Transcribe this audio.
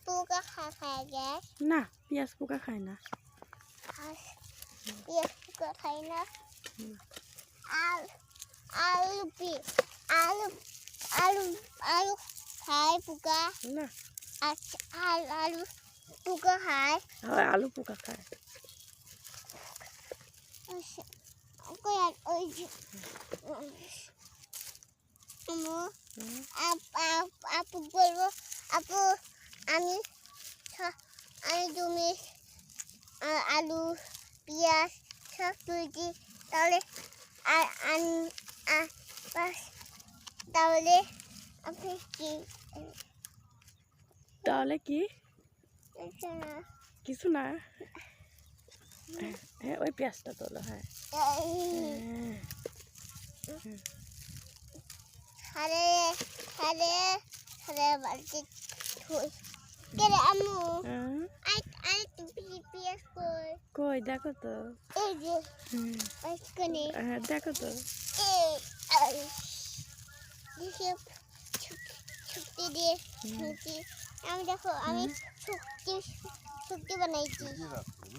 পোকা খায় গ্যাস না পেঁয়াজ পোকা খায় না। পেঁয়াজ পোকা খায় না। আলু আলু আলু আলু খায় পোকা না। আচ্ছা আলু পোকা খায়। হয় আলু পোকা খায়। ওই আপু বলবো আপু আমি তুমি আলু পেঁয়াজ সব তুলছি তাহলে তাহলে আপনি কি তাহলে কি না কিছু না। হ্যাঁ ওই পেঁয়াজটা তোলো। হ্যাঁ আরে আরে আরে বালতি ধুই কেরে আম্মু আরে তুমি পেঁয়াজ কই কই দেখো তো। এই যে এইখানে হ্যাঁ দেখো তো। এই দেখে শক্তি দিয়ে শুনছি আমি দেখো আমি শক্তি বানাইছি।